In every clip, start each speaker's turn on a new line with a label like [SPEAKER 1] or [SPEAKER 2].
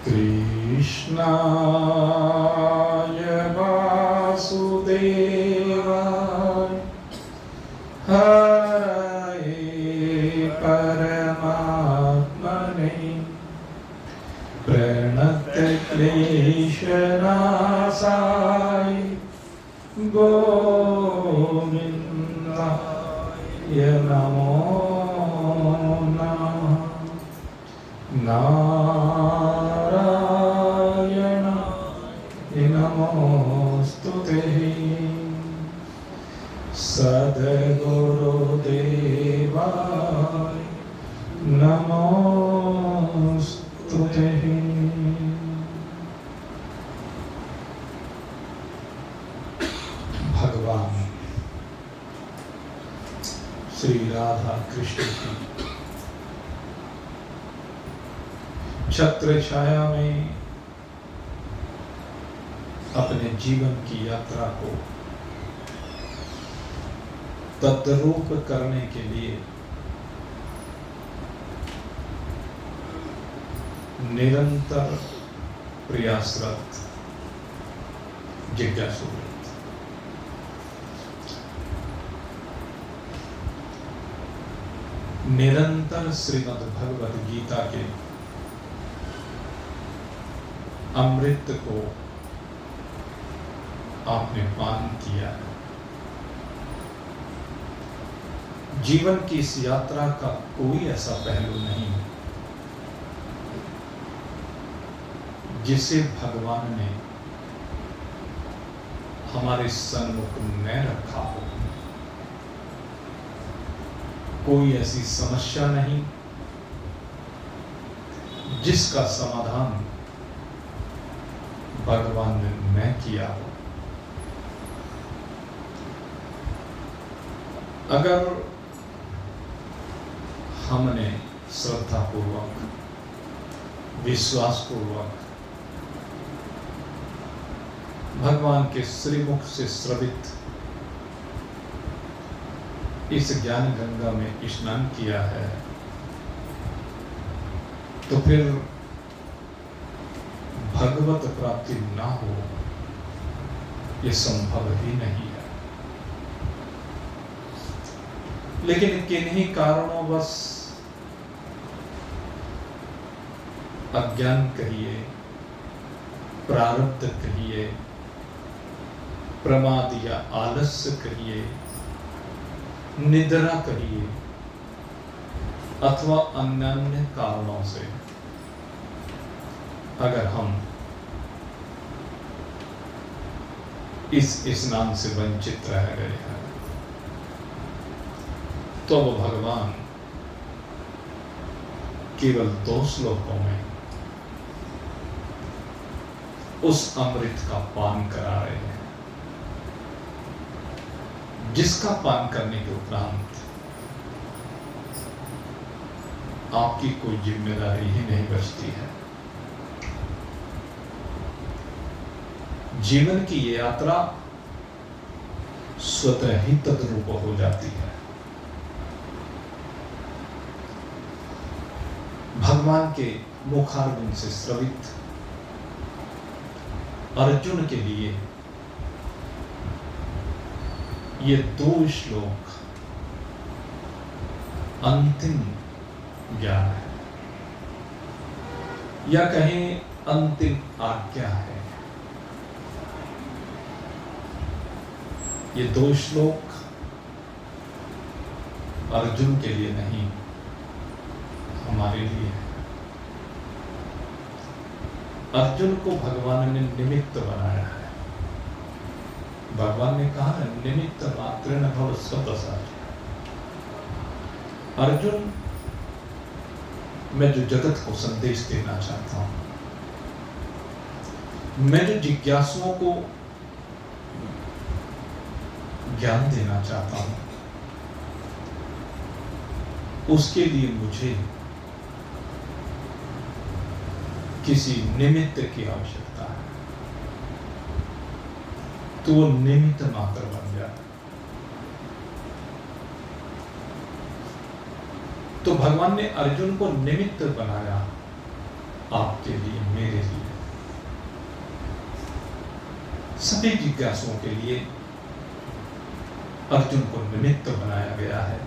[SPEAKER 1] कृष्णाय वासुदेवाय हरये परमात्मने प्रणतक्लेशनाशाय गोविन्दाय नमो नमः। नारायणाय नमोस्तुते। सद्गुरुदेवाय नमोस्तुते। भगवान श्री राधा कृष्ण की छत्र छाया में अपने जीवन की यात्रा को तद्रूप करने के लिए निरंतर प्रयासरत जिज्ञासु निरंतर श्रीमद् भगवद गीता के अमृत को आपने पान किया है। जीवन की इस यात्रा का कोई ऐसा पहलू नहीं जिसे भगवान ने हमारे सन्मुख न रखा हो। कोई ऐसी समस्या नहीं जिसका समाधान भगवान ने न किया हो। अगर हमने श्रद्धापूर्वक विश्वासपूर्वक भगवान के श्रीमुख से स्रवित इस ज्ञान गंगा में स्नान किया है तो फिर भगवत प्राप्ति ना हो ये संभव ही नहीं है। लेकिन किन्हीं कारणों बस अज्ञान कहिए, प्रारब्ध कहिए, प्रमाद या आलस्य कहिए, निद्रा कहिए अथवा अन्य कारणों से अगर हम इस स्नान से वंचित रह गए हैं तो वो भगवान केवल 2 श्लोकों में उस अमृत का पान करा रहे हैं जिसका पान करने के उपरांत आपकी कोई जिम्मेदारी ही नहीं बचती है। जीवन की ये यात्रा स्वतः ही तद्रूप हो जाती है। भगवान के मुखारविंद से स्रवित अर्जुन के लिए ये 2 श्लोक अंतिम ज्ञान है या कहें अंतिम आज्ञा है। ये 2 श्लोक अर्जुन के लिए नहीं हमारे लिए है। अर्जुन को भगवान ने निमित्त बनाया है। भगवान ने कहा है निमित्त मात्रेण भव स्वतसाची। अर्जुन मैं जो जगत को संदेश देना चाहता हूं, मैं जो जिज्ञासुओं को ज्ञान देना चाहता हूं, उसके लिए मुझे किसी निमित्त की आवश्यकता है। तो वो निमित्त मात्र बन जाता। तो भगवान ने अर्जुन को निमित्त बनाया आपके लिए, मेरे लिए, सभी जिज्ञासुओं के लिए अर्जुन को निमित्त बनाया गया है।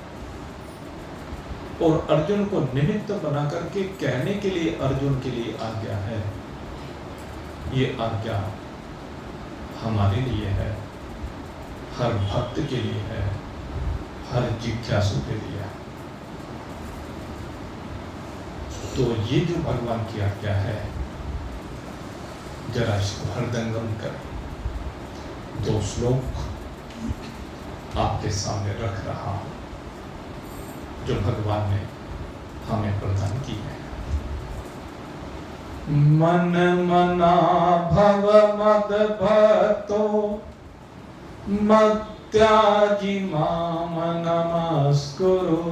[SPEAKER 1] और अर्जुन को निमित्त बना करके कहने के लिए अर्जुन के लिए आज्ञा है। ये आज्ञा हमारे लिए है, हर भक्त के लिए है, हर जिज्ञासु के लिए है। तो ये जो भगवान की आज्ञा है, जरा इसको हृदयंगम करें। 2 श्लोक आपके सामने रख रहा हूं जो भगवान ने हमें प्रदान की है। मन मना भव मद भक्तो मत्याजी माम नमस्कुरु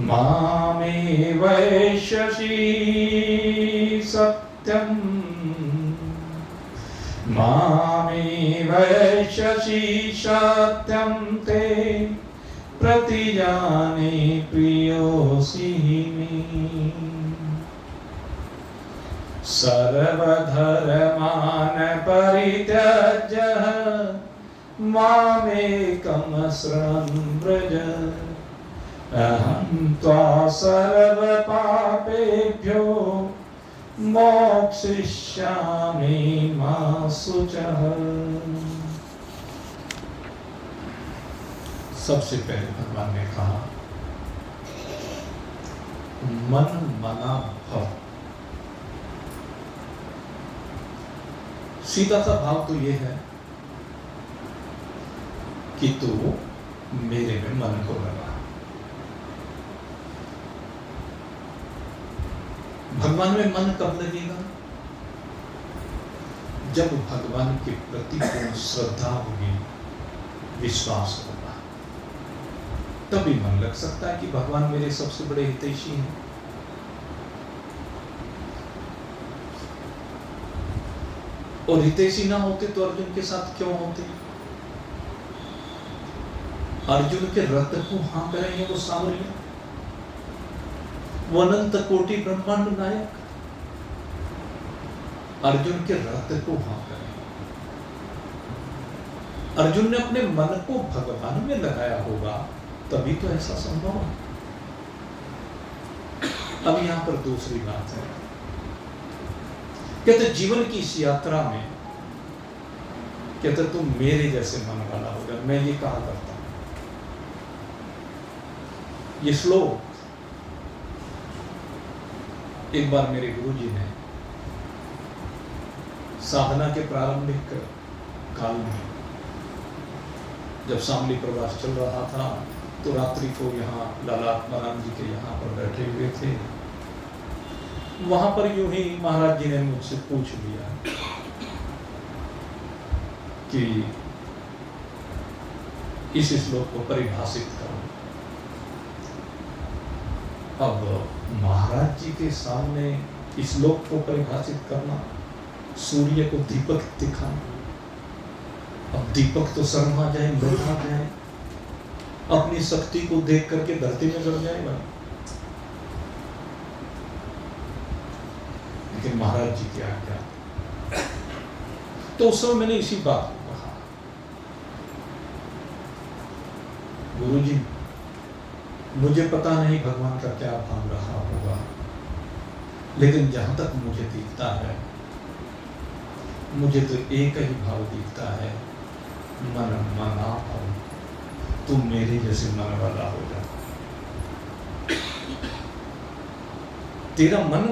[SPEAKER 1] मामे वैश्यसि सत्यम मामे वैश्यसि सत्यम ते प्रतिजाने प्रियोऽसि मे सर्वधर्मान् परित्यज्य मामेकं शरणं व्रज अहं त्वा सर्वपापेभ्यो मोक्षयिष्यामि मा शुचः। सबसे पहले भगवान ने कहा मन मना भव। सीधा सा भाव तो ये है कि तू मेरे में मन को लगा। भगवान में मन कब लगेगा? जब भगवान के प्रति पूर्ण श्रद्धा होगी, विश्वास होगा, तभी मन लग सकता है कि भगवान मेरे सबसे बड़े हितैषी हैं। और हितैषी ना होते तो अर्जुन के साथ क्यों होते? अर्जुन के रथ को हाँक रहे हैं वो सांवरिया, वो अनंत कोटि ब्रह्मांड नायक अर्जुन के रथ को हाँक रहे हैं। अर्जुन ने अपने मन को भगवान में लगाया होगा, तभी तो ऐसा संभव है। अब यहां पर दूसरी बात है, कहते जीवन की इस यात्रा में कहते तुम मेरे जैसे मन वाला होगा। मैं ये कहा करता हूं, ये श्लोक एक बार मेरे गुरुजी ने साधना के प्रारंभिक काल में जब शामली प्रवास चल रहा था, तो रात्रि को यहाँ लाला आत्माराम जी के यहाँ पर बैठे हुए थे। वहां पर यूं ही महाराज जी ने मुझसे पूछ लिया कि इस श्लोक को परिभाषित करो। अब महाराज जी के सामने इस श्लोक को परिभाषित करना, सूर्य को दीपक दिखाना, अब दीपक तो शर्मा जाए, लौटा जाए, अपनी शक्ति को देख करके धरती में गिर जाएगा। लेकिन महाराज जी की आज्ञा, तो उस समय मैंने इसी बात को कहा, गुरुजी मुझे पता नहीं भगवान का क्या भाव रहा होगा, लेकिन जहां तक मुझे दिखता है, मुझे तो एक ही भाव दिखता है, मन मना भव, तुम मेरे जैसे मन वाला हो जा। तेरा मन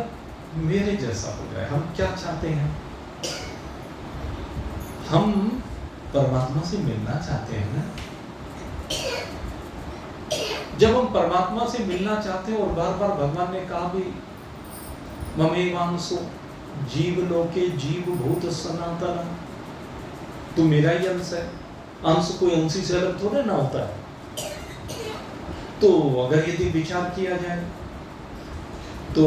[SPEAKER 1] मेरे जैसा हो जाए। हम क्या चाहते हैं? हम परमात्मा से मिलना चाहते हैं ना। जब हम परमात्मा से मिलना चाहते हैं, और बार बार भगवान ने कहा भी ममेवांसो जीव लोके जीव भूत सनातन, तू मेरा ही अंश है। अंश कोई अंशी से अलग थोड़े ना होता है। तो अगर यदि विचार किया जाए तो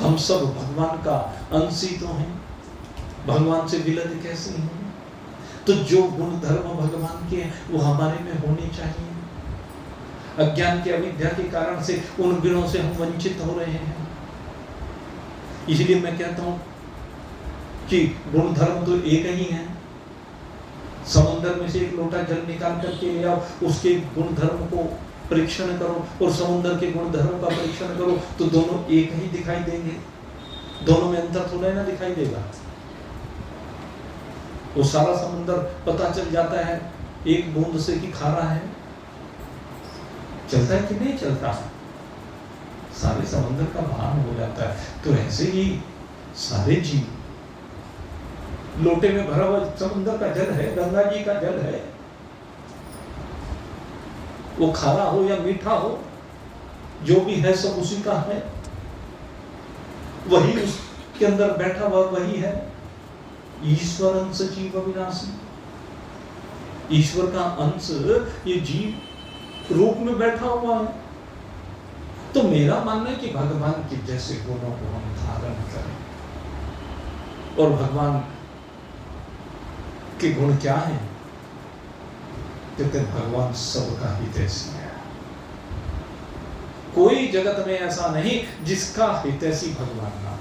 [SPEAKER 1] हम सब भगवान का अंश ही तो हैं, भगवान से विलग कैसे हैं? तो जो गुण धर्म भगवान के वो हमारे में होने चाहिए। अज्ञान की अविद्या के कारण से उन गुणों से हम वंचित हो रहे हैं। इसलिए मैं कहता हूं कि गुण धर्म तो एक ही है। समुद्र में से एक लोटा जल निकाल करके ले आओ, उसके गुण धर्म को परीक्षण करो और समुद्र के गुण धर्म का परीक्षण करो तो दोनों एक ही दिखाई देंगे। दोनों में अंतर थोड़ा ना दिखाई देगा। वो सारा समुद्र पता चल जाता है एक बूंद से कि खारा है, चलता है कि नहीं चलता, सारे समुद्र का भान हो जाता है। तो ऐसे ही सारे जीव, लोटे में भरा हुआ समुद्र का जल है, गंगा जी का जल है, वो खारा हो या मीठा हो, जो भी है सब उसी का है, वही उसके अंदर बैठा हुआ वही है। ईश्वर अंश जीव अविनाशी, ईश्वर का अंश ये जीव रूप में बैठा हुआ है। तो मेरा मानना है कि भगवान के जैसे गुणों को हम धारण करें। और भगवान के गुण क्या है? कहते भगवान सबका हितैषी है। कोई जगत में ऐसा नहीं जिसका हितैषी भगवान ना हो।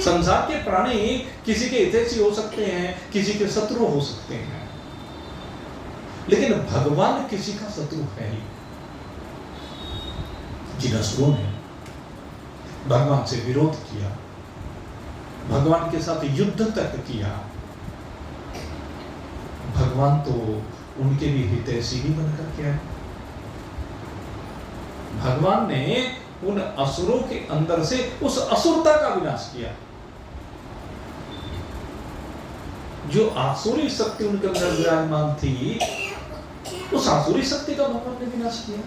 [SPEAKER 1] संसार के प्राणी किसी के हितैषी हो सकते हैं, किसी के शत्रु हो सकते हैं, लेकिन भगवान किसी का शत्रु है ही। जिन असुरों ने भगवान से विरोध किया, भगवान के साथ युद्ध तक किया, भगवान तो उनके भी हितैषी ही बनकर के आए। भगवान ने उन असुरों के अंदर से उस असुरता का विनाश किया। जो आसुरी शक्ति उनके अंदर विराजमान थी, उस आसुरी शक्ति का भगवान ने विनाश किया।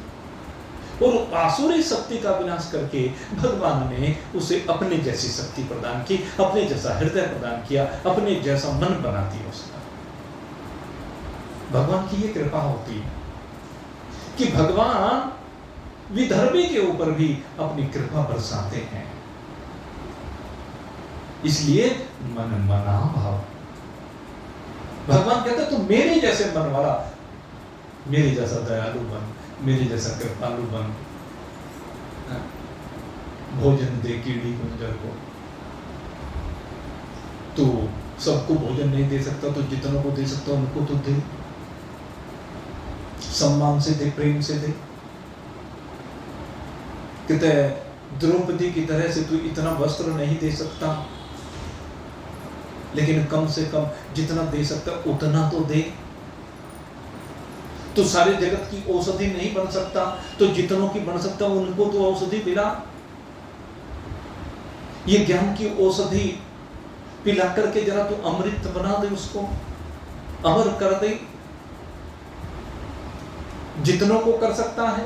[SPEAKER 1] और आसुरी शक्ति का विनाश करके भगवान ने उसे अपने जैसी शक्ति प्रदान की, अपने जैसा हृदय प्रदान किया, अपने जैसा मन बना दिया उसका। भगवान की ये कृपा होती है कि भगवान विधर्मी के ऊपर भी अपनी कृपा बरसाते हैं। इसलिए मन मना भाव, भगवान कहते तुम मेरे जैसे मन वाला, मेरे जैसा दयालु बन, मेरे जैसा कृपालु बन। भोजन दे कीड़ी गुंजर को, तो सबको भोजन नहीं दे सकता तो जितनों को दे सकता उनको तो दे, सम्मान से दे, प्रेम से दे। कहते द्रौपदी की तरह से तू इतना वस्त्र नहीं दे सकता, लेकिन कम से कम जितना दे सकता उतना तो दे। तो सारे जगत की औषधि नहीं बन सकता, तो जितनों की बन सकता उनको तो औषधि पिला। ये ज्ञान की औषधि पिला करके जरा तू अमृत बना दे, उसको अमर कर दे, जितनों को कर सकता है।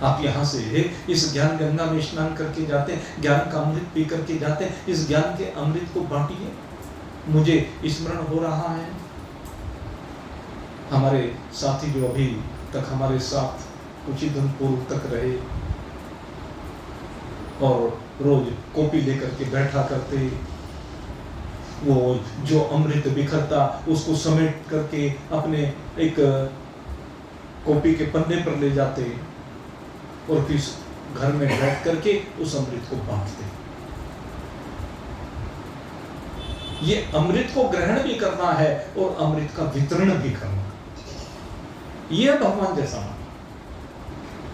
[SPEAKER 1] आप यहां से इस ज्ञान गंगा में स्नान करके जाते हैं, ज्ञान का अमृत पी करके जाते हैं, इस ज्ञान के अमृत को बांटिए। मुझे स्मरण हो रहा है हमारे साथी जो अभी तक हमारे साथ कुछ ही दिन पूर्व तक रहे और रोज कॉपी लेकर के बैठा करते, वो जो अमृत बिखरता उसको समेट करके अपने एक कॉपी के पन्ने पर ले जाते और फिर घर में बैठ करके उस अमृत को बांटते। ये अमृत को ग्रहण भी करना है और अमृत का वितरण भी करना। यह भगवान जैसा मान।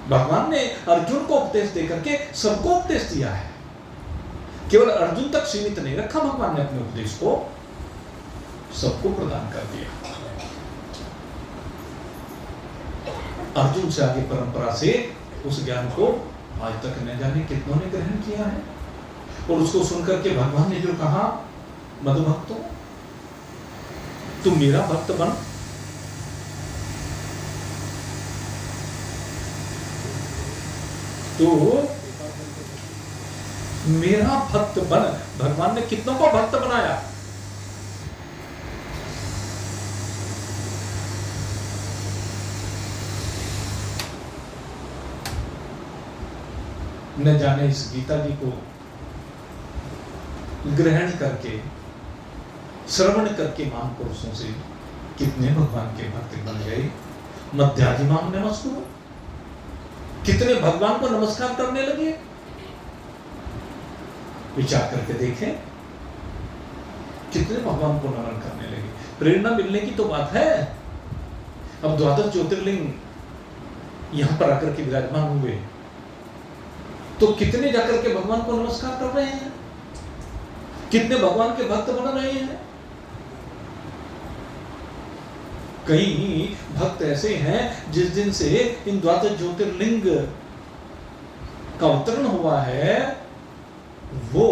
[SPEAKER 1] भगवान ने अर्जुन को उपदेश देकर के सबको उपदेश दिया है, केवल अर्जुन तक सीमित नहीं रखा भगवान ने अपने उपदेश को, सबको प्रदान कर दिया। अर्जुन से आगे परंपरा से उस ज्ञान को आज तक न जाने कितनों ने ग्रहण किया है। और उसको सुनकर के भगवान ने जो कहा, मधुभक्तो तुम मेरा भक्त बन, तो मेरा भक्त बन। भगवान ने कितनों को भक्त बनाया? न जाने इस गीता जी को ग्रहण करके, श्रवण करके महापुरुषों से कितने भगवान के भक्त बन गए मध्याजिमाम नमस्कुरु। कितने भगवान को नमस्कार करने लगे। विचार करके देखें, कितने भगवान को नमन करने लगे। प्रेरणा मिलने की तो बात है। अब द्वादश ज्योतिर्लिंग यहां पर आकर के विराजमान हुए तो कितने जाकर के भगवान को नमस्कार कर रहे हैं, कितने भगवान के भक्त बन रहे हैं। कई भक्त ऐसे हैं जिस दिन से इन द्वादश ज्योतिर्लिंग का अवतरण हुआ है वो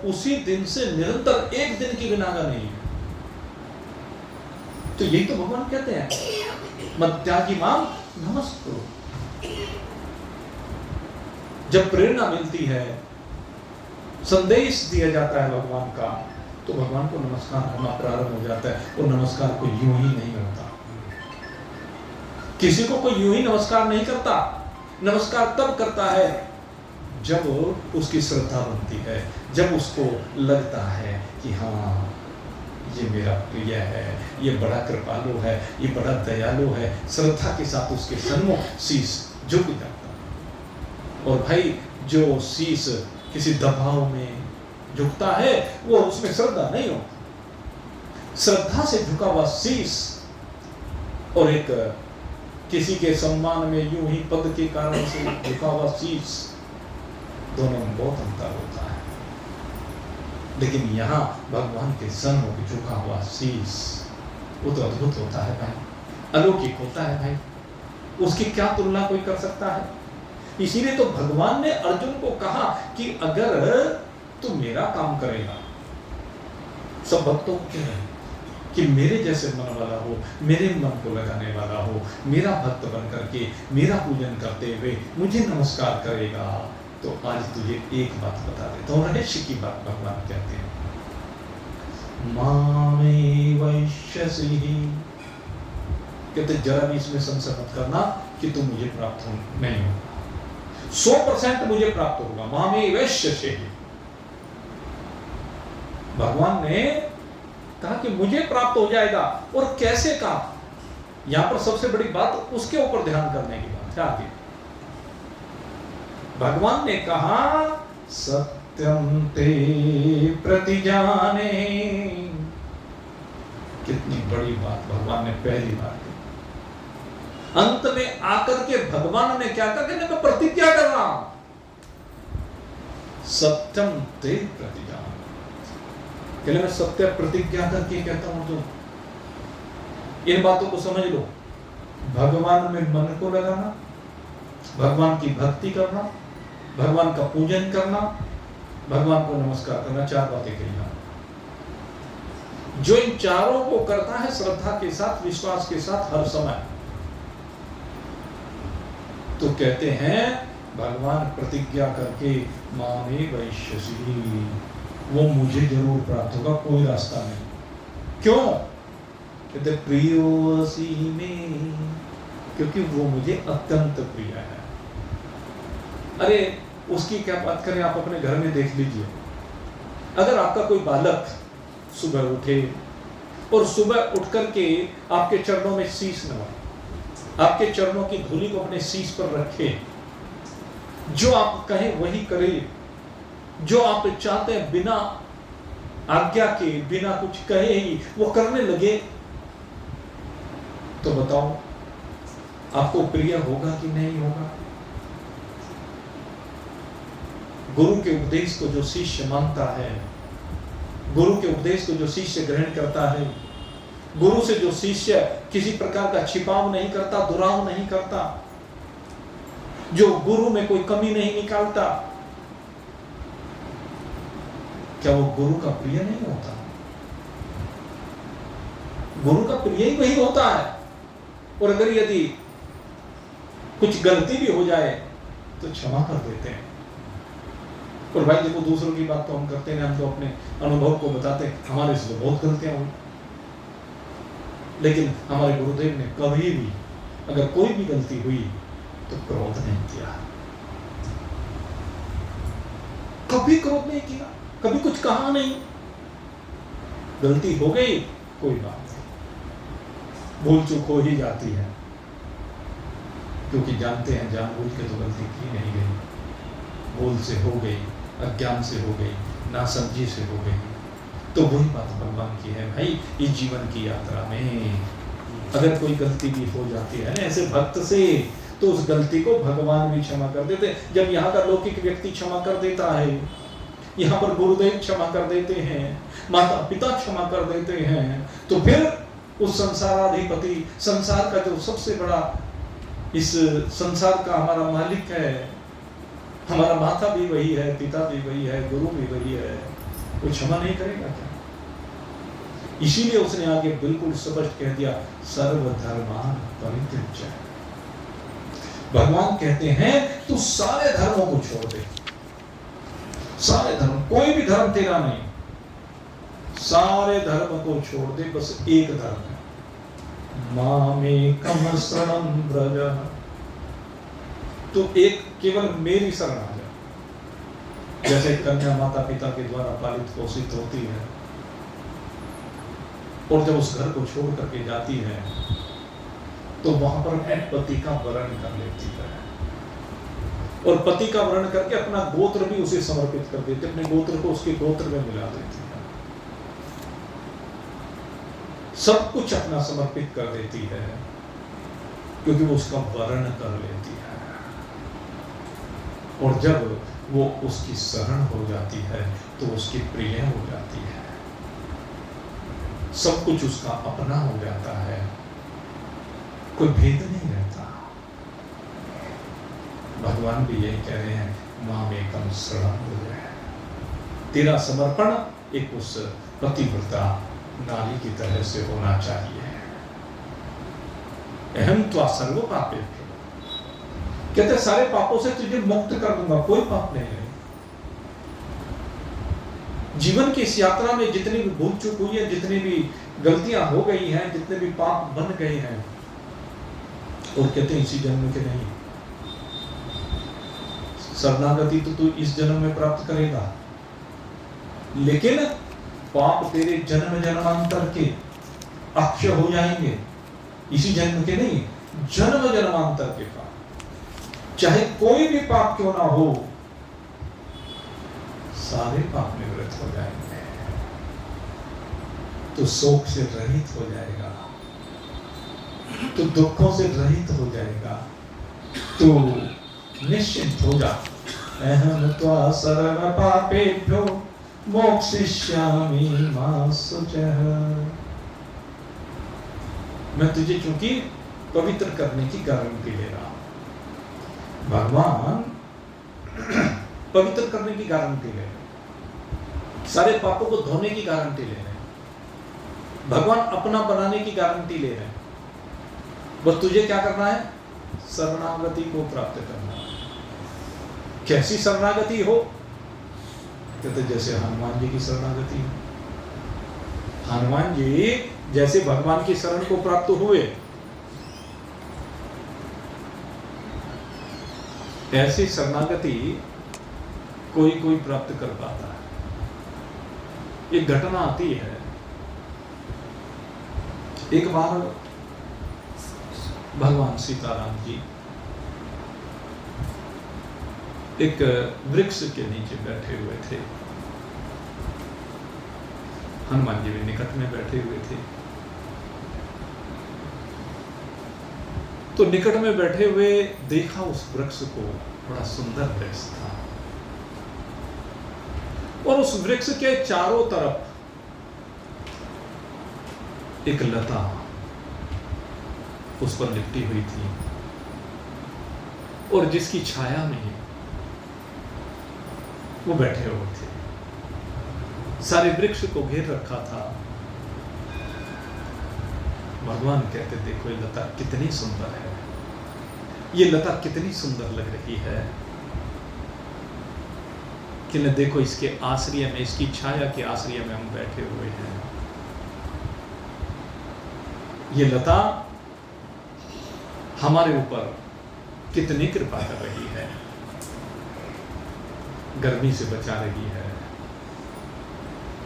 [SPEAKER 1] उसी दिन से निरंतर एक दिन की बिनागा नहीं है। तो यही तो भगवान कहते हैं मध्याजिमाम नमस्कुरु। जब प्रेरणा मिलती है, संदेश दिया जाता है भगवान का, तो भगवान को नमस्कार होना प्रारंभ हो जाता है। और नमस्कार को यूं ही नहीं होता, किसी को कोई यूं ही नमस्कार नहीं करता। नमस्कार तब करता है जब उसकी श्रद्धा बनती है, जब उसको लगता है कि हाँ ये मेरा प्रिय है, ये बड़ा कृपालु है, ये बड़ा दयालु है। श्रद्धा के साथ उसके सन्मुख शीश झुक जाता है। और भाई जो शीश किसी दबाव में झुकता है वो उसमें श्रद्धा नहीं होती। श्रद्धा से झुका हुआ शीश और एक किसी के सम्मान में यूं ही पद के कारण से झुका हुआ शीश, दोनों में बहुत अंतर होता है। लेकिन यहाँ भगवान के सन्मुख झुका हुआ शीश वो तो अद्भुत होता है भाई, अलौकिक होता है भाई। उसकी क्या तुलना कोई कर सकता है। इसीलिए तो भगवान ने अर्जुन को कहा कि अगर तू मेरा काम करेगा, सब भक्तों को कह रहे हैं कि मेरे जैसे मन वाला हो, मेरे मन को लगाने वाला हो, मेरा भक्त बन करके मेरा पूजन करते हुए मुझे नमस्कार करेगा, तो आज तुझे एक बात बता देता हूँ। रहस्य की बात भगवान कहते हैं, मामेवैश्यसि, कहते जरा भी इसमें संशय मत करना कि तुम मुझे प्राप्त हो नहीं होगा। 100% मुझे प्राप्त होगा। मामेवैश्यसि, भगवान ने कहा कि मुझे प्राप्त हो जाएगा। और कैसे कहा, यहां पर सबसे बड़ी बात उसके ऊपर ध्यान करने की बात है। आगे भगवान ने कहा सत्यम ते प्रतिजाने। कितनी बड़ी बात भगवान ने पहली बार की। अंत में आकर के भगवान ने क्या कहा कि मैं प्रतिज्ञा कर रहा हूं, सत्यम ते प्रतिजाने। कहले मैं सत्य प्रतिज्ञा करके कहता हूं। तो इन बातों को समझ लो, भगवान में मन को लगाना, भगवान की भक्ति करना, भगवान का पूजन करना, भगवान को नमस्कार करना, 4 बातें कही। जो इन चारों को करता है श्रद्धा के साथ, विश्वास के साथ हर समय, तो कहते हैं भगवान प्रतिज्ञा करके मामेवैश्यसि, वो मुझे जरूर प्राप्त होगा, कोई रास्ता नहीं। क्यों? कहते प्रियोसी में, क्योंकि वो मुझे अत्यंत प्रिय है। अरे उसकी क्या बात करें, आप अपने घर में देख लीजिए। अगर आपका कोई बालक सुबह उठे और सुबह उठ करके आपके चरणों में शीश नवाए, आपके चरणों की धूली को अपने शीश पर रखे, जो आप कहें वही करे, जो आप चाहते हैं बिना आज्ञा के, बिना कुछ कहे ही वो करने लगे, तो बताओ आपको प्रिय होगा कि नहीं होगा। गुरु के उपदेश को जो शिष्य मानता है, गुरु के उपदेश को जो शिष्य ग्रहण करता है, गुरु से जो शिष्य किसी प्रकार का छिपाव नहीं करता, दुराव नहीं करता, जो गुरु में कोई कमी नहीं निकालता, क्या वो गुरु का प्रिय नहीं होता? गुरु का प्रिय ही वही होता है। और अगर यदि कुछ गलती भी हो जाए तो क्षमा कर देते हैं। और भाई देखो, दूसरों की बात तो हम करते हैं, हम तो अपने अनुभव को बताते हैं, हमारे से तो बहुत गलतियां हुई, लेकिन हमारे गुरुदेव ने कभी भी अगर कोई भी गलती हुई तो क्रोध नहीं किया, कभी क्रोध नहीं किया, कभी कुछ कहा नहीं। गलती हो गई, कोई बात नहीं, भूल चूक हो ही जाती है, क्योंकि जानते हैं जानबूझ के तो गलती की नहीं गई, भूल से हो गई, अज्ञान से हो गई, नासमझी से हो गई। तो वही बात भगवान की है भाई, इस जीवन की यात्रा में अगर कोई गलती भी हो जाती है ना ऐसे भक्त से, तो उस गलती को भगवान भी क्षमा कर देते। जब यहाँ का लौकिक व्यक्ति क्षमा कर देता है, यहाँ पर गुरुदेव क्षमा कर देते हैं, माता पिता क्षमा कर देते हैं, तो फिर उस संसाराधिपति, संसार का जो सबसे बड़ा, इस संसार का हमारा मालिक है, हमारा माता भी वही है, पिता भी वही है, गुरु भी वही है, वो क्षमा नहीं करेगा क्या? इसीलिए उसने आगे बिल्कुल स्पष्ट कह दिया, सर्वधर्मान परित्यज्य। भगवान कहते हैं तू सारे धर्मों को छोड़ दे, सारे धर्म, कोई भी धर्म तेरा नहीं, सारे धर्म को छोड़ दे, बस एक धर्म है, मामेकम शरणं व्रज, तो एक केवल मेरी शरण आ जा। जैसे कन्या माता पिता के द्वारा पालित पोषित होती है, और जब उस घर को छोड़ करके जाती है तो वहां पर अपने पति का वर्ण कर लेती है, और पति का वर्ण करके अपना गोत्र भी उसे समर्पित कर देती, अपने गोत्र को उसके गोत्र में मिला देती है, सब कुछ अपना समर्पित कर देती है, क्योंकि वो उसका वर्ण कर लेती है। और जब वो उसकी शरण हो जाती है तो उसकी प्रिय हो जाती है, सब कुछ उसका अपना हो जाता है, कोई भेद नहीं रहता। भगवान भी यही कह रहे हैं, मामेकम शरणं व्रज, तेरा समर्पण एक उस पतिव्रता नारी की तरह से होना चाहिए। अहम त्वा सर्व पापेभ्यो, कहते सारे पापों से तुझे मुक्त कर दूंगा, कोई पाप नहीं है। जीवन की इस यात्रा में जितनी भी भूल चूक हुई है, जितनी भी गलतियां हो गई हैं, जितने भी पाप बन गए हैं, और कहते हैं इसी जन्म के नहीं, शरणागति तो तू इस जन्म में प्राप्त करेगा, लेकिन पाप तेरे जन्म जन्मांतर के अक्षय हो जाएंगे, इसी जन्म के नहीं, जन्म जन्मांतर के पाप, चाहे कोई भी पाप क्यों ना हो, सारे पाप निवृत्त हो जाएंगे, तो शोक से रहित हो जाएगा, तो दुखों से रहित हो जाएगा, तो निश्चिंत हो जा। अहम त्वा सर्व पापेभ्यो मोक्षयिष्यामि मा शुचः, मैं तुझे चूंकि पवित्र करने की गारंटी ले रहा हूं। भगवान पवित्र करने की गारंटी ले रहे हैं, सारे पापों को धोने की गारंटी ले रहे हैं, भगवान अपना बनाने की गारंटी ले रहे हैं, बस तुझे क्या करना है, शरणागति को प्राप्त करना है। कैसी शरणागति हो, कहते जैसे हनुमान जी की शरणागति है। हनुमान जी जैसे भगवान की शरण को प्राप्त हुए, ऐसी शरणागति कोई कोई प्राप्त कर पाता है। एक घटना आती है, एक बार भगवान सीताराम जी एक वृक्ष के नीचे बैठे हुए थे, हनुमान जी भी निकट में बैठे हुए थे। तो निकट में बैठे हुए देखा उस वृक्ष को, बड़ा सुंदर वृक्ष था, और उस वृक्ष के चारों तरफ एक लता उस पर लिपटी हुई थी, और जिसकी छाया में वो बैठे हुए थे, सारे वृक्ष को घेर रखा था। भगवान कहते देखो ये लता कितनी सुंदर है, ये लता कितनी सुंदर लग रही है, कि न देखो इसके आश्रय में, इसकी छाया के आश्रय में हम बैठे हुए हैं। ये लता हमारे ऊपर कितनी कृपा कर रही है, गर्मी से बचा रही है,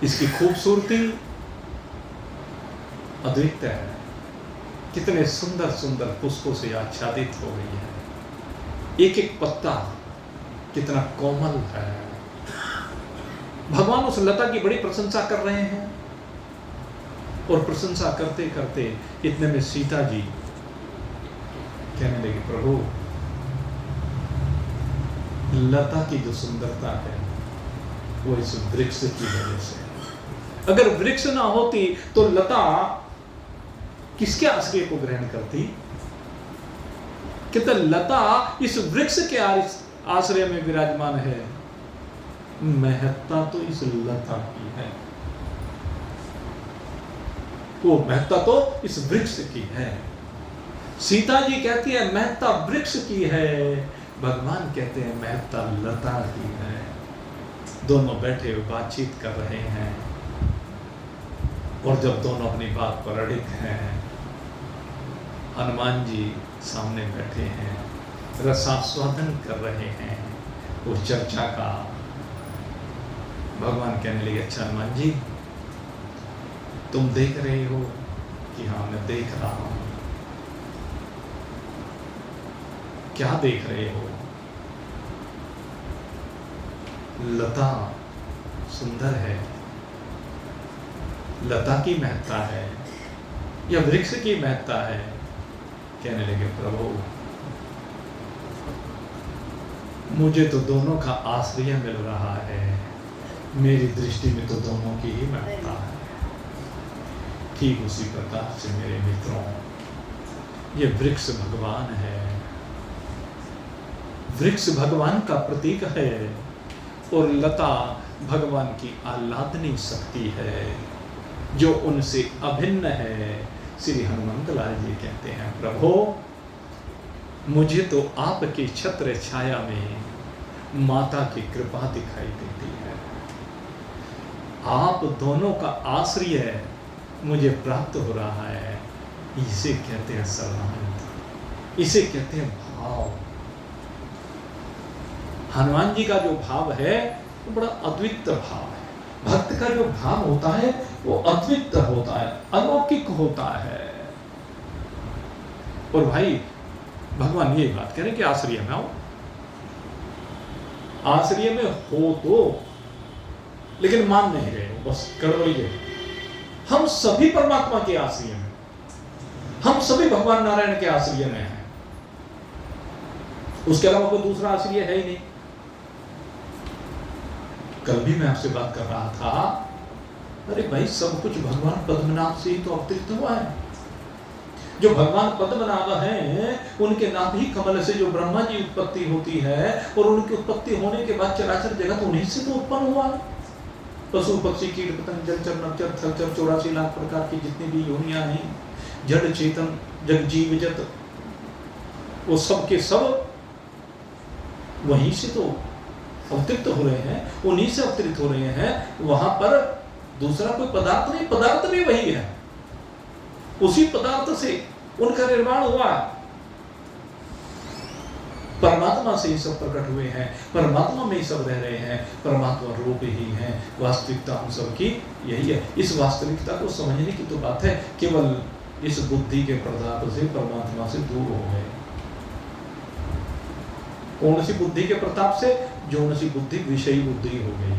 [SPEAKER 1] इसकी खूबसूरती अद्वितीय है, कितने सुंदर सुंदर पुष्पों से आच्छादित हो गई है, एक एक पत्ता कितना कोमल है। भगवान उस लता की बड़ी प्रशंसा कर रहे हैं, और प्रशंसा करते करते इतने में सीता जी कहने लगी, प्रभु लता की जो सुंदरता है वो इस वृक्ष की वजह से। अगर वृक्ष ना होती तो लता किसके आश्रय को ग्रहण करती? कहते लता इस वृक्ष के आश्रय में विराजमान है, महत्ता तो इस लता की है, वो महत्ता तो इस वृक्ष की है। सीता जी कहती है महत्ता वृक्ष की है, भगवान कहते हैं महत्ता लता की है। दोनों बैठे हुए बातचीत कर रहे हैं, और जब दोनों अपनी बात पर अड़िग हैं, हनुमान जी सामने बैठे हैं, रसास्वादन कर रहे हैं उस चर्चा का। भगवान कहने लगे, अच्छा हनुमान जी तुम देख रहे हो कि हाँ मैं देख रहा हूं। क्या देख रहे हो? लता सुंदर है, लता की महत्ता है या वृक्ष की महत्ता है? कहने लगे, प्रभु मुझे तो दोनों का आश्रय मिल रहा है, मेरी दृष्टि में तो दोनों की ही महत्ता है। ठीक उसी प्रकार से मेरे मित्रों, ये वृक्ष भगवान है, वृक्ष भगवान का प्रतीक है, और लता भगवान की आह्लादनी शक्ति है जो उनसे अभिन्न है। श्री हनुमंत लाल जी कहते हैं, प्रभु मुझे तो आपके छत्र छाया में माता की कृपा दिखाई देती है, आप दोनों का आश्रय मुझे प्राप्त हो रहा है। इसे कहते हैं सर्वानंद, इसे कहते हैं भाव। हनुमान जी का जो भाव है वो बड़ा अद्वितीय भाव है। भक्त का जो भाव होता है वो अद्वितीय होता है, अलौकिक होता है। और भाई भगवान ये बात कह रहे हैं कि आश्रय में आओ, आश्रय में हो तो, लेकिन मान नहीं रहे हो, बस गड़बड़ी है। हम सभी परमात्मा के आश्रय में, हम सभी भगवान नारायण के आश्रय में हैं, उसके अलावा कोई दूसरा आश्रय है ही नहीं। कल भी मैं आपसे बात कर रहा था, अरे भाई सब कुछ भगवान पद्मनाभ से ही तो अवतरित हुआ है। जो भगवान पद्मनाभ हैं, उनके नाभि कमल से जो ब्रह्मा जी उत्पत्ति होती है, और उनकी उत्पत्ति होने के बाद चराचर जगत उन्हीं से तो उत्पन्न हुआ। पशु पक्षी कीट पतंग जलचर नभचर थलचर 84 लाख प्रकार की जितनी भी योनियां हैं, जड़ चेतन जग जीव जत, वो सब के सब वहीं से तो अवतरित हो रहे हैं, उन्हीं से अवतरित हो रहे हैं। वहां पर दूसरा कोई पदार्थ नहीं, पदार्थ भी वही है, उसी पदार्थ से उनका निर्माण हुआ। परमात्मा से ही सब प्रकट हुए हैं, परमात्मा में ही सब रह रहे हैं, परमात्मा रूप ही है। वास्तविकता हम सब की यही है। इस वास्तविकता को समझने की तो बात है, केवल इस बुद्धि के प्रताप से परमात्मा से दूर हो गए। कौन सी बुद्धि के प्रताप से? जो सी बुद्धि विषयी बुद्धि हो गई,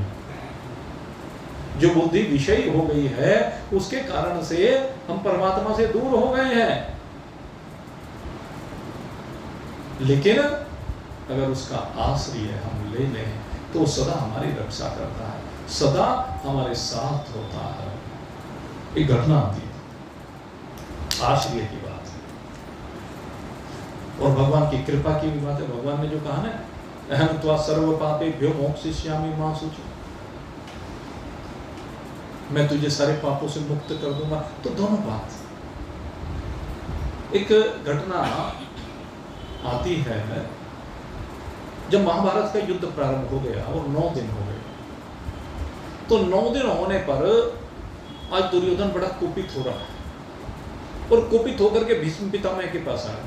[SPEAKER 1] जो बुद्धि विषयी हो गई है, उसके कारण से हम परमात्मा से दूर हो गए हैं। लेकिन अगर उसका आश्रय हम ले लें तो सदा हमारी रक्षा करता है, सदा हमारे साथ होता है। एक घटना आती है, आश्रय की बात है, और भगवान की कृपा की भी बात है। भगवान ने जो कहा ना, अहम त्वा सर्व पापेभ्यो मोक्षयिष्यामि मा शुचि, मैं तुझे सारे पापों से मुक्त कर दूंगा। तो दोनों बात, एक घटना आती है जब महाभारत का युद्ध प्रारंभ हो गया और 9 दिन हो गए, तो 9 दिन होने पर आज दुर्योधन बड़ा कुपित हो रहा है, और कुपित होकर के भीष्म पितामह के पास आया,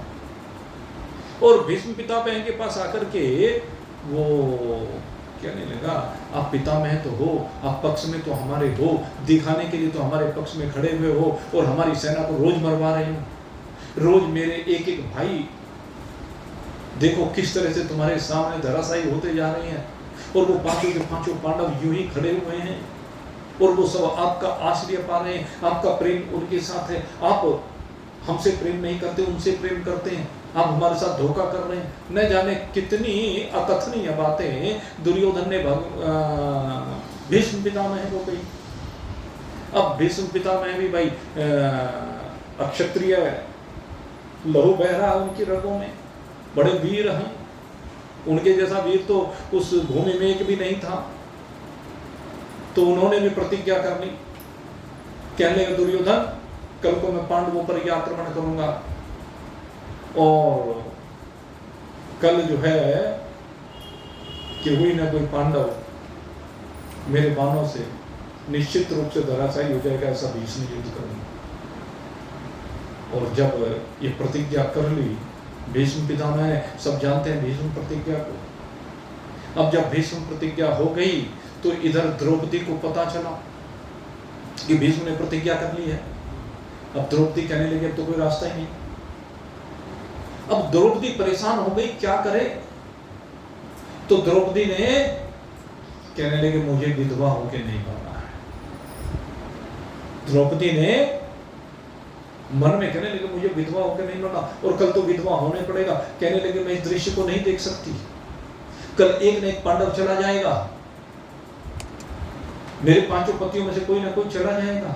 [SPEAKER 1] और भीष्म पितामह के पास आकर के वो कहने लगा, आप पितामह तो हो, आप पक्ष में तो हमारे हो, दिखाने के लिए तो हमारे पक्ष में खड़े हुए हो, और हमारी सेना को रोज मरवा रहे हो, रोज मेरे एक एक भाई देखो किस तरह से तुम्हारे सामने धराशायी होते जा रहे हैं, और वो पांचों के पांचों पांडव यूं ही खड़े हुए हैं, और वो सब आपका आश्रय पा रहे हैं, आपका प्रेम उनके साथ है। आप हमसे प्रेम नहीं करते, उनसे प्रेम करते हैं, आप हमारे साथ धोखा कर रहे हैं। न जाने कितनी अकथनीय बातें दुर्योधन ने भीष्म पितामह को कही। अब भीष्म पितामह भी भाई अक्षत्रिय लहू बह रहा उनकी रगों में, बड़े वीर हैं, उनके जैसा वीर तो उस भूमि में एक भी नहीं था। तो उन्होंने भी प्रतिज्ञा कर ली, कहने लगे दुर्योधन कल को मैं पांडवों पर यह आक्रमण करूंगा, और कल जो है कि हुई ना कोई पांडव मेरे बाणों से निश्चित रूप से धराशायी हो जाएगा, ऐसा भीष्म युद्ध करूंगा। और जब ये प्रतिज्ञा कर ली भीष्म पितामह ने, सब जानते हैं भीष्म प्रतिज्ञा को। अब जब भीष्म प्रतिज्ञा हो गई तो इधर द्रौपदी को पता चला कि भीष्म ने प्रतिज्ञा कर ली है। अब द्रौपदी कहने लगी अब तो कोई रास्ता ही नहीं। अब द्रौपदी परेशान हो गई, क्या करे? तो द्रौपदी ने कहने लगे मुझे विधवा होके नहीं मरना है। द्रौपदी ने मन में कहने लगे मुझे विधवा होकर नहीं मरना, और कल तो विधवा होने पड़ेगा। कहने लगे मैं इस दृश्य को नहीं देख सकती, कल एक न एक पांडव चला जाएगा, मेरे पांचों पतियों में से कोई ना कोई चला जाएगा,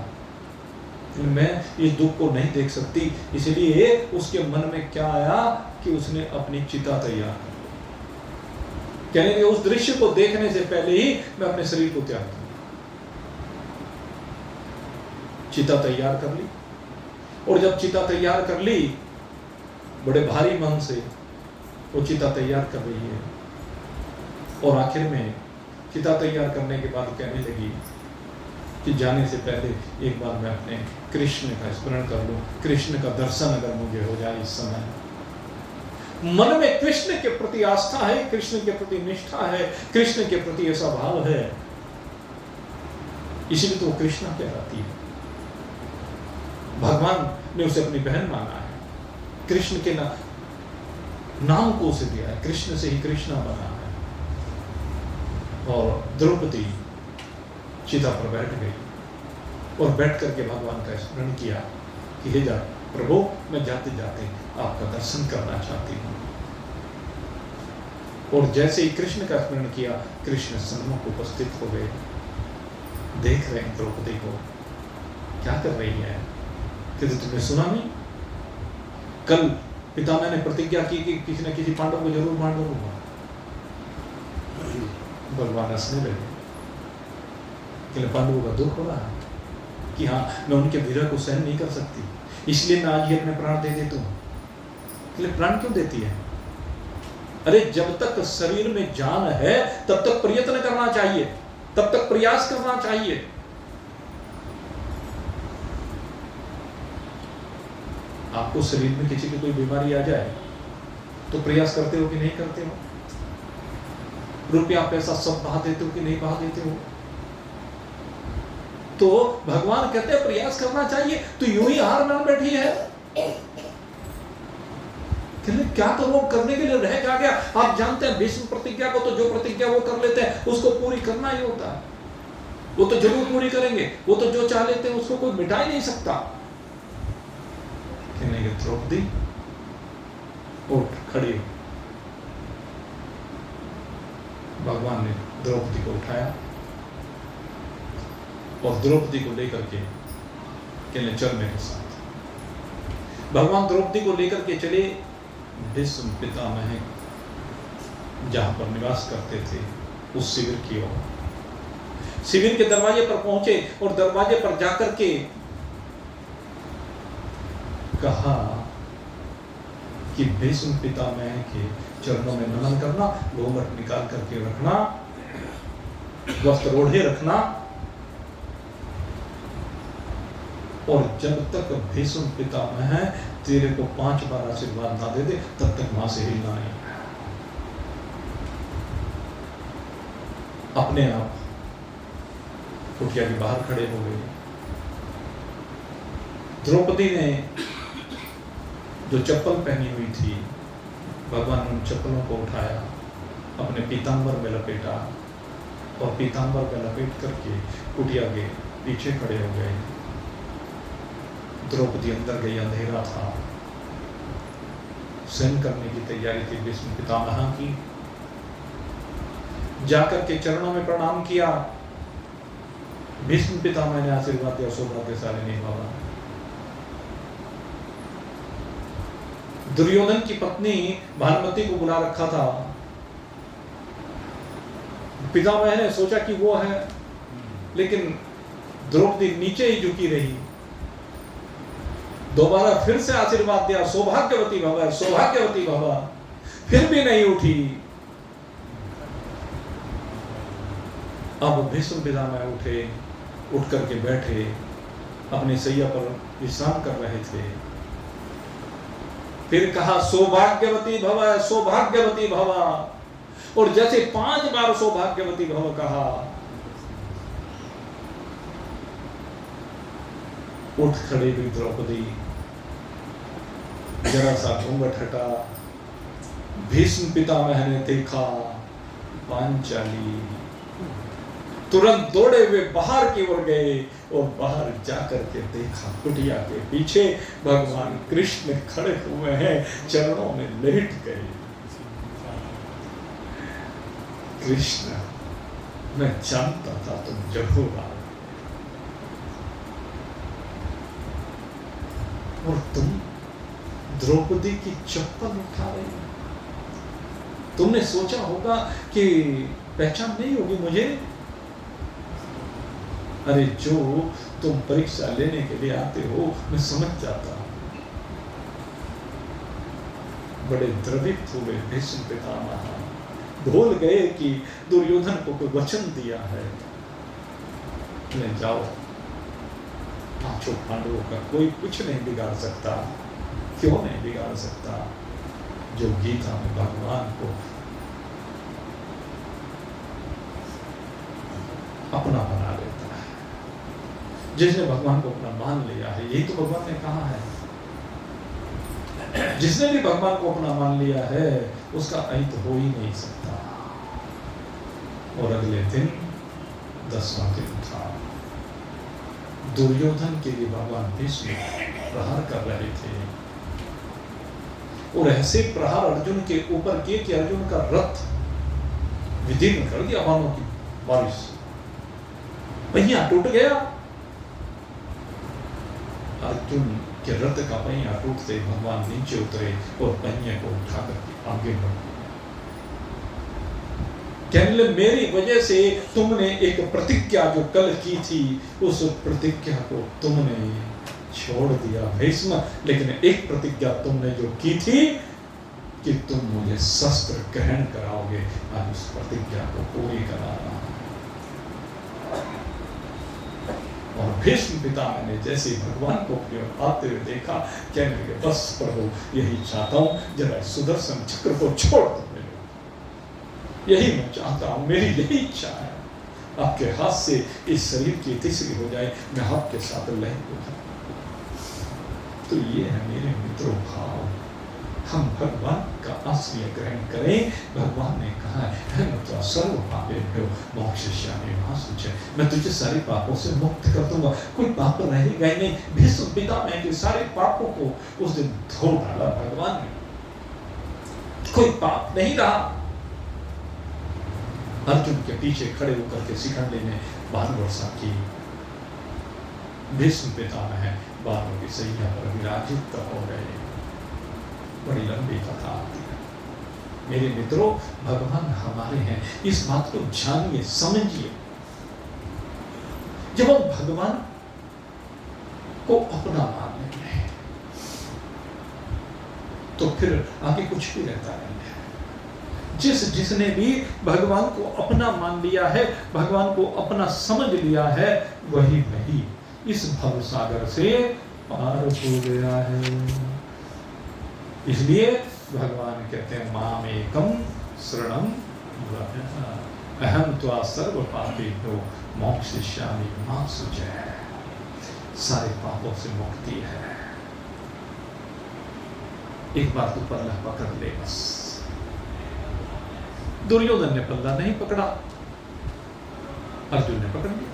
[SPEAKER 1] मैं इस दुख को नहीं देख सकती। इसलिए उसके मन में क्या आया कि उसने अपनी चिता तैयार कर ली। कहने लगे उस दृश्य को देखने से पहले ही मैं अपने शरीर को त्याग दूंगा। चिता तैयार कर ली, और जब चिता तैयार कर ली, बड़े भारी मन से वो चिता तैयार कर रही है, और आखिर में चिता तैयार करने के बाद कहने लगी कि जाने से पहले एक बार मैं अपने कृष्ण का स्मरण कर लूं, कृष्ण का दर्शन अगर मुझे हो जाए इस समय। मन में कृष्ण के प्रति आस्था है, कृष्ण के प्रति निष्ठा है, कृष्ण के प्रति ऐसा भाव है, इसीलिए तो वो कृष्णा कहलाती है। भगवान ने उसे अपनी बहन माना है, कृष्ण के नाम को उसे दिया है, कृष्ण से ही कृष्णा बना है। और द्रौपदी चिता पर बैठ गई, और बैठ करके भगवान का स्मरण किया कि हे जा प्रभु, मैं जाते जाते आपका दर्शन करना चाहती हूँ। और जैसे ही कृष्ण का स्मरण किया, कृष्ण सन्मुख उपस्थित हो गए, देख रहे हैं द्रौपदी को क्या कर रही है। कहते तुमने सुना नहीं, कल पितामह ने प्रतिज्ञा की कि किसी न किसी पांडव को जरूर मार दूंगा। भगवान हंसने लगे कि पांडवों का दुख हो रहा है कि हाँ मैं उनके विरह को सहन नहीं कर सकती, इसलिए मैं आज ही अपने प्राण दे देती हूँ। प्राण क्यों देती है? अरे जब तक शरीर में जान है तब तक प्रयत्न करना चाहिए, तब तक प्रयास करना चाहिए। आपको शरीर में किसी की कोई बीमारी आ जाए तो प्रयास करते हो कि नहीं करते हो? रुपया पैसा सब बहा देते हो कि नहीं बहा देते हो? तो भगवान कहते हैं प्रयास करना चाहिए, तो यूं ही हार मान बैठी है। क्या तो वो करने के लिए रह क्या गया? आप जानते हैं भीष्म प्रतिज्ञा को, तो जो प्रतिज्ञा वो कर लेते हैं उसको पूरी करना ही होता है, वो तो जरूर पूरी करेंगे, वो तो जो चाह लेते हैं उसको कोई मिटा ही नहीं सकता। द्रौपदी उठ खड़ी, भगवान ने द्रौपदी को उठाया और द्रौपदी को लेकर के कहने चल मेरे साथ। भगवान द्रौपदी को लेकर के चले भीष्म पितामह जहां पर निवास करते थे उस शिविर की ओर। शिविर के दरवाजे पर पहुंचे और दरवाजे पर जाकर के कहा कि भीष्म पितामह के चरणों में नमन करना, घूंघट निकाल करके रखना, वस्त्र ओढ़े रखना, और जब तक भीष्म पितामह तेरे को 5 बार आशीर्वाद ना दे दे तब तक वहां से हिलना नहीं। अपने आप कुटिया के बाहर खड़े हो गए। द्रौपदी ने जो चप्पल पहनी हुई थी, भगवान उन चप्पलों को उठाया, अपने पीतांबर में लपेटा और पीतांबर में लपेट करके कुटिया के पीछे खड़े हो गए। द्रौपदी अंदर गई, अंधेरा था, सहन करने की तैयारी थी भीष्म पितामह की। जाकर के चरणों में प्रणाम किया। भीष्म पितामह ने आशीर्वाद दिया, सौभाग्यशालिनी बाबा। दुर्योधन की पत्नी भानुमति को बुला रखा था। पितामह ने सोचा कि वो है, लेकिन द्रौपदी नीचे ही झुकी रही। दोबारा फिर से आशीर्वाद दिया, सौभाग्यवती भव, सौभाग्यवती भव, फिर भी नहीं उठी। अब भीष्म पितामह उठे, उठ करके बैठे, अपनी सैया पर विश्राम कर रहे थे। फिर कहा सौभाग्यवती भव, सौभाग्यवती भव, और जैसे 5 बार सौभाग्यवती भव कहा, उठ खड़ी हुई द्रौपदी, जरा सा घूंघट हटा। भीष्म पितामह ने देखा, पांचाली। तुरंत दौड़े हुए बाहर की ओर गए और बाहर जाकर के देखा, कुटिया के पीछे भगवान कृष्ण खड़े हुए हैं, चरणों में लेट गए। कृष्ण, मैं जानता था तुम जरूर आओगे, और तुम द्रौपदी की चप्पल उठा रही हो। तुमने सोचा होगा कि पहचान नहीं होगी मुझे। अरे जो तुम परीक्षा लेने के लिए आते हो, मैं समझ जाता। बड़े द्रवित हुए भीष्म पितामह, भूल गए कि दुर्योधन को कोई वचन दिया है। ले जाओ, 5 पांडवों का कोई कुछ नहीं बिगाड़ सकता। क्यों नहीं बिगाड़ सकता? जो गीता में भगवान को अपना बना लेता है, जिसने भगवान को अपना मान लिया है। यही तो भगवान ने कहा है, जिसने भी भगवान को अपना मान लिया है, उसका अंत हो ही नहीं सकता। और अगले दिन 10वां दिन था। दुर्योधन के लिए भगवान भीष्म प्रहार कर रहे थे, और ऐसे प्रहार अर्जुन के ऊपर किए कि अर्जुन का रथ विदीर्ण कर दिया, बाणों की बारिश, पहिया टूट गया। अर्जुन के रथ का पहिया टूटते भगवान नीचे उतरे और पहिए को उठाकर आगे बढ़े। कहने लगे, मेरी वजह से तुमने एक प्रतिज्ञा जो कल की थी, उस प्रतिज्ञा को तुमने छोड़ दिया भीष्म। लेकिन एक प्रतिज्ञा तुमने जो की थी कि तुम मुझे शस्त्र ग्रहण कराओगे, आज उस प्रतिज्ञा को पूरी करा रहा हूं। और भीष्म पितामह ने जैसे भगवान को आते हुए देखा, कहने लगे, बस प्रभु, यही चाहता हूं, जरा सुदर्शन चक्र को छोड़ दो, यही मैं चाहता हूं, मेरी यही इच्छा है। आपके हाथ से इस शरीर की तीसरी हो जाए, मैं आपके साथ लय हो जाऊं। तो ये है मेरे मित्रों भाव, हम भगवान का आश्रय ग्रहण करें। भगवान ने कहा है, तो सर्व पापेभ्यो मोक्षयिष्यामि मा शुचः, मैं तुझे सारे पापों से मुक्त कर दूंगा, कोई पाप रहेगा ही नहीं। भीष्म पितामह के सारे पापों को उस दिन धो डाला भगवान ने, कोई पाप नहीं रहा। अर्जुन के पीछे खड़े होकर के शिखंडी ने बाण वर्षा की। भीष्म पितामह बाणों की सैया पर विराजित हो गए। बड़ी लंबी कथा आती है। मेरे मित्रों, भगवान हमारे हैं, इस बात को जानिए, समझिए। जब हम भगवान को अपना मान लेंगे, तो फिर आगे कुछ भी रहता नहीं है। जिसने भी भगवान को अपना मान लिया है, भगवान को अपना समझ लिया है, वही इस भव सागर से पार हो गया है। इसलिए भगवान कहते हैं, माम एकम शरणं व्रज, अहम त्वा सर्व पापेभ्यो मोक्षयिष्यामि मा शुचः। सारे पापों से मुक्ति है। एक बार तू पल्ला पकड़ ले बस। दुर्योधन ने पल्ला नहीं पकड़ा, अर्जुन ने पकड़ लिया।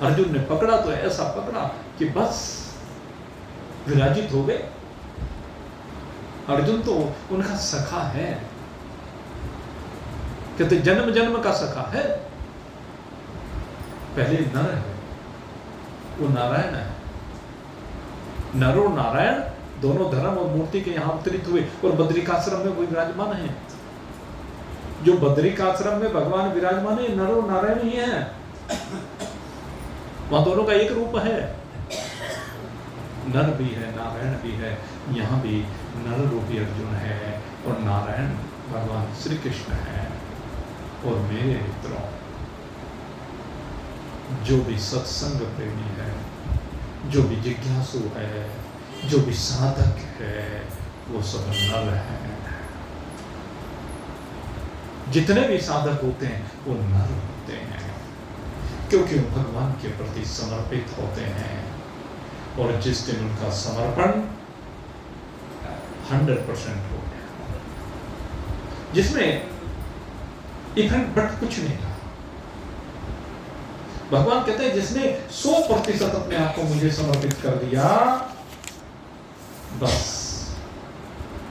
[SPEAKER 1] अर्जुन ने पकड़ा तो ऐसा पकड़ा कि बस विराजित हो गए। अर्जुन तो उनका सखा है, कहते जन्म जन्म का सखा है। पहले नर है, वो नारायण है। नर और नारायण दोनों धर्म और मूर्ति के यहां अवतरित हुए और बद्रिकाश्रम में वो विराजमान है। जो बद्रिकाश्रम में भगवान विराजमान है, नर और नारायण ही है। वहां दोनों का एक रूप है, नर भी है नारायण भी है। यहाँ भी नर रूपी अर्जुन है और नारायण भगवान श्री कृष्ण है। और मेरे मित्रों, जो भी सत्संग प्रेमी है, जो भी जिज्ञासु है, जो भी साधक है, वो सब नर है। जितने भी साधक होते हैं वो नर होते हैं, क्योंकि वो भगवान के प्रति समर्पित होते हैं। और जिस दिन उनका समर्पण 100% हो गया, जिसमें इफेक्ट बट कुछ नहीं रहा। भगवान कहते हैं जिसने 100% अपने आप को मुझे समर्पित कर दिया, बस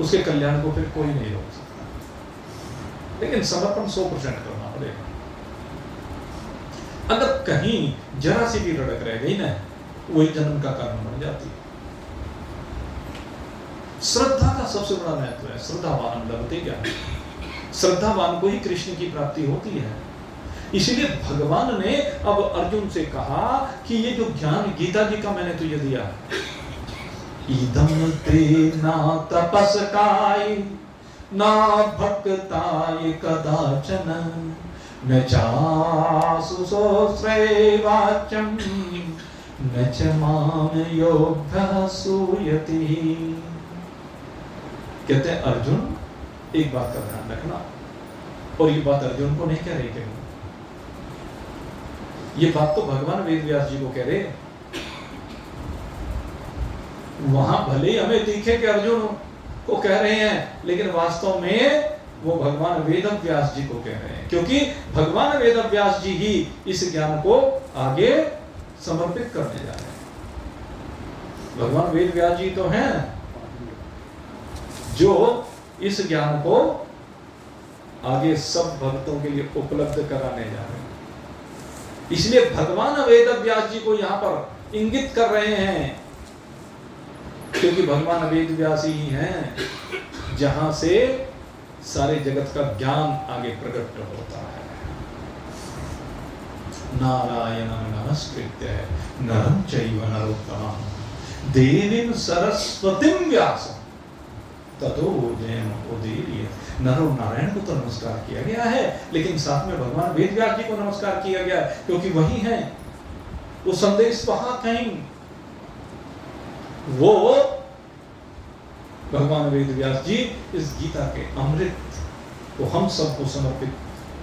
[SPEAKER 1] उसके कल्याण को फिर कोई नहीं रोक सकता। लेकिन समर्पण 100% करना पड़ेगा। अगर कहीं जरा सी भी रड़क रह गई ना, वही जन्म का कारण बन जाती है। श्रद्धा का सबसे बड़ा महत्व है। श्रद्धावान लभते ज्ञान, श्रद्धावान को ही कृष्ण की प्राप्ति होती है। इसीलिए भगवान ने अब अर्जुन से कहा कि ये जो ज्ञान गीता जी का मैंने तुझे दिया, इदं ते ना तपस्काय ना भक्ताय कदाचन न चासु सोऽस्त्रैवाच्यं न च मां योगः सूयति। कहते हैं अर्जुन, एक बात का ध्यान रखना, और ये बात अर्जुन को नहीं कह रहे थे, ये बात तो भगवान वेदव्यास जी को कह रहे। वहां भले हमें दिखे कि अर्जुन को कह रहे हैं, लेकिन वास्तव में वो भगवान वेदव्यास जी को कह रहे हैं, क्योंकि भगवान वेदव्यास जी ही इस ज्ञान को आगे समर्पित करने जा रहे हैं। भगवान वेदव्यास जी तो हैं जो इस ज्ञान को आगे सब भक्तों के लिए उपलब्ध कराने जा रहे हैं। इसलिए भगवान वेदव्यास जी को यहां पर इंगित कर रहे हैं, क्योंकि भगवान वेदव्यास ही हैं जहां से सारे जगत का ज्ञान आगे प्रकट होता है। नारायणं नमस्कृत्य नरं चैव नरोत्तमं देवीं सरस्वतीं व्यासं ततो जयमुदीरयेत्। नर और नारायण को तो नमस्कार किया गया है, लेकिन साथ में भगवान वेदव्यास जी को नमस्कार किया गया है, क्योंकि वही है वो संदेश वाहक हैं। वो भगवान वेदव्यास जी इस गीता के अमृत को हम सबको समर्पित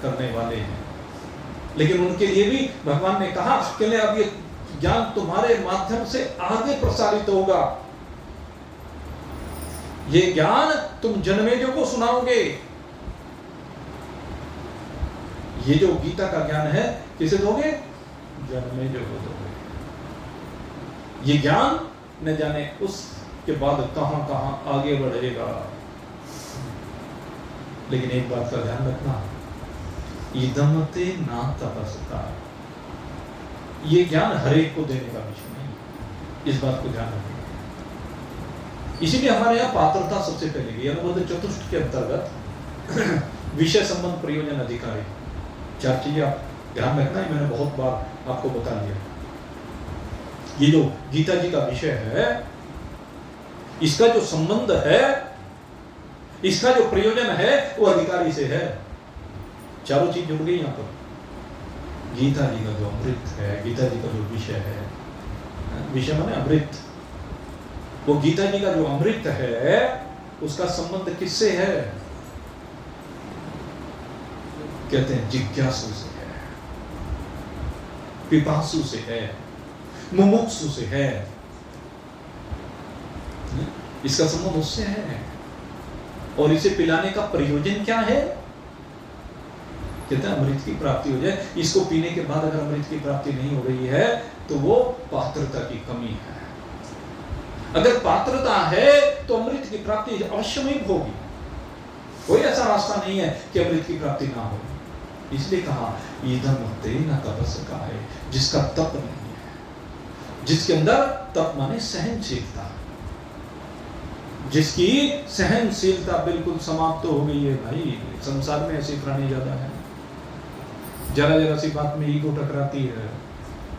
[SPEAKER 1] करने वाले हैं। लेकिन उनके लिए भी भगवान ने कहा कि अब ये ज्ञान तुम्हारे माध्यम से आगे प्रसारित होगा। ये ज्ञान तुम जन्मेजय को सुनाओगे। ये जो गीता का ज्ञान है किसे दोगे? जन्मेजय को दोगे। ये ज्ञान न जाने उसके बाद कहां कहां आगे बढ़ेगा। लेकिन एक बात का ध्यान रखना, इदं ते न तपस्काय, ये ज्ञान हर एक को देने का विषय नहीं। इस बात को ध्यान रखना। इसीलिए हमारे यहाँ पात्रता सबसे पहले गई। अनुबंध चतुष्ट के अंतर्गत विषय संबंध प्रयोजन अधिकारी, 4 चीजें आप ध्यान रखना है। मैंने बहुत बार आपको बता दिया। ये जो गीता जी का विषय है, इसका जो संबंध है, इसका जो प्रयोजन है, वो अधिकारी से है। चारों चीज जुड़ गई यहाँ पर। गीता जी का जो अमृत है, गीता जी का जो विषय है, विषय माने अमृत, वो गीता जी का जो अमृत है उसका संबंध किससे है? कहते हैं जिज्ञासु से है, पिपासु से है, मुमुक्षु से है। इसका संबंध उससे है। और इसे पिलाने का प्रयोजन क्या है? कहते हैं अमृत की प्राप्ति हो जाए। इसको पीने के बाद अगर अमृत की प्राप्ति नहीं हो रही है तो वो पात्रता की कमी है। अगर पात्रता है तो अमृत की प्राप्ति अवश्य में होगी। कोई ऐसा रास्ता नहीं है कि अमृत की प्राप्ति ना हो। इसलिए कहा ईदम तेन तपस का है, जिसका तप नहीं है, जिसके अंदर तप माने सहनशीलता, जिसकी सहनशीलता बिल्कुल समाप्त हो गई है। भाई संसार में ऐसे प्राणी ज्यादा है, जरा जरा सी बात में ईगो टकराती है।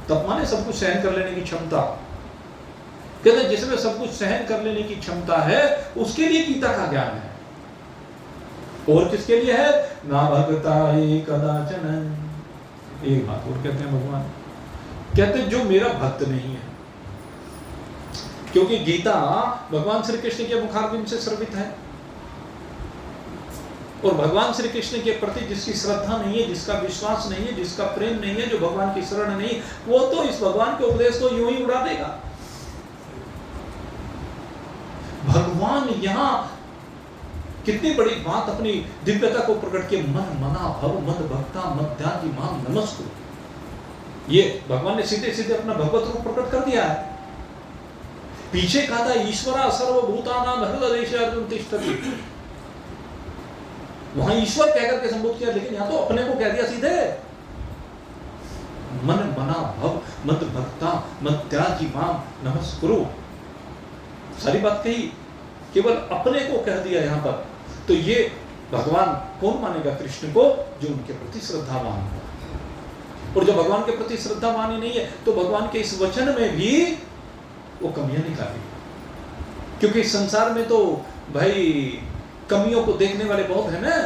[SPEAKER 1] तप माने सब कुछ सहन कर लेने की क्षमता। कहते जिसमें सब कुछ सहन कर लेने की क्षमता है उसके लिए गीता का ज्ञान है। और किसके लिए है? ना भगता कदाचन। एक बात और कहते हैं भगवान, कहते जो मेरा भक्त नहीं है, क्योंकि गीता भगवान श्री कृष्ण के मुखारबिंद से श्रवित है। और भगवान श्री कृष्ण के प्रति जिसकी श्रद्धा नहीं है, जिसका विश्वास नहीं है, जिसका प्रेम नहीं है, जो भगवान की शरण नहीं, वो तो इस भगवान के उपदेश को यूं ही उड़ा देगा। भगवान यहां कितनी बड़ी बात अपनी दिव्यता को प्रकट किए, मन मना भव मद भक्ता मद्यादि माम नमस्कुरु। ये भगवान ने सीधे सीधे अपना भगवत रूप प्रकट कर दिया है। पीछे कहा था ईश्वरा सर्वभूतानां हृदयेषु अर्जुन तिष्ठति, वहां ईश्वर कहकर के संबोधित किया, लेकिन यहां तो अपने को कह दिया सीधे। मन मना भव मद भक्ता मद्यादि माम नमस्कुरु, सारी बात कही, केवल अपने को कह दिया यहां पर। तो ये भगवान कौन मानेगा? कृष्ण को, जो उनके प्रति श्रद्धावान हो। और जो भगवान के प्रति श्रद्धावान ही नहीं है तो भगवान के इस वचन में भी वो कमियां निकाली। क्योंकि संसार में तो भाई कमियों को देखने वाले बहुत है ना।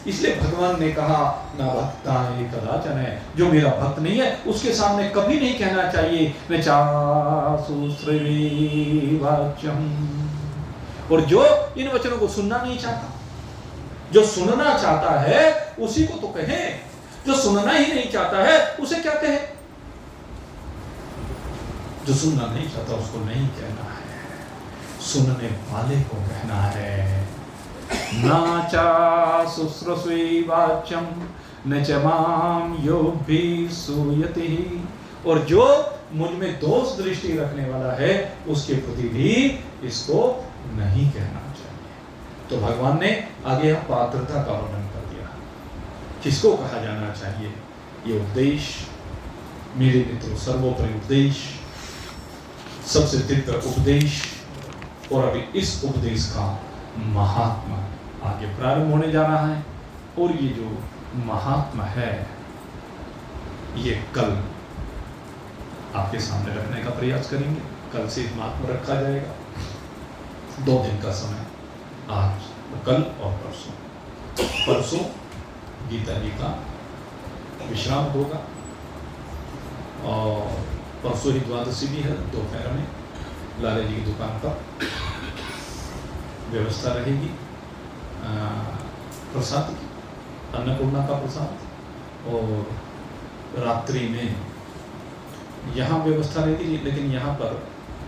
[SPEAKER 1] इसलिए भगवान ने कहा ना भक्ता कदाचन है, जो मेरा भक्त नहीं है उसके सामने कभी नहीं कहना चाहिए न चासु श्रवी वाच्यम। और जो इन वचनों को सुनना नहीं चाहता, जो सुनना चाहता है उसी को तो कहे, जो सुनना ही नहीं चाहता है उसे क्या कहे? जो सुनना नहीं चाहता उसको नहीं कहना है, सुनने वाले को कहना है। नाचा शुश्रूषे वाच्यम न च माम योऽभि सूयति। और जो मुझ में दोष दृष्टि रखने वाला है उसके प्रति भी इसको नहीं कहना चाहिए। तो भगवान ने आगे पात्रता का वर्णन कर दिया, किसको कहा जाना चाहिए। ये उपदेश मेरे मित्रों सर्वोपरि उपदेश, सबसे दिव्य उपदेश। और अभी इस उपदेश का महात्मा आगे प्रारंभ होने जा रहा है। और ये जो महात्मा है ये कल आपके सामने रखने का प्रयास करेंगे। कल से इस महात्मा रखा जाएगा। 2 दिन का समय, आज कल और परसों। परसों गीता जी का विश्राम होगा और परसों ही द्वादशी भी है। दोपहर में लाला जी की दुकान पर व्यवस्था रहेगी प्रसाद की, अन्नपूर्णा का प्रसाद। और रात्रि में यहाँ व्यवस्था रहेगी, लेकिन यहाँ पर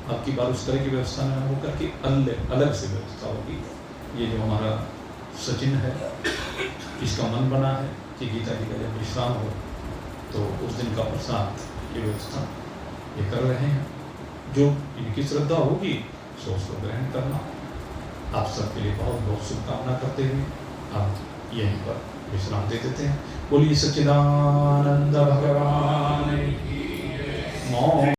[SPEAKER 1] अब की बार उस तरह की व्यवस्था न होकर के अलग से व्यवस्था होगी। ये जो हमारा सचिन है इसका मन बना है कि गीता जी का जब विश्राम हो तो उस दिन का प्रसाद की व्यवस्था ये कर रहे हैं। जो इनकी श्रद्धा होगी सो उसको ग्रहण करना। आप सबके लिए बहुत बहुत शुभकामना करते हुए आप यहीं पर विश्राम दे देते हैं। बोलिए सच्चिदानंद भगवान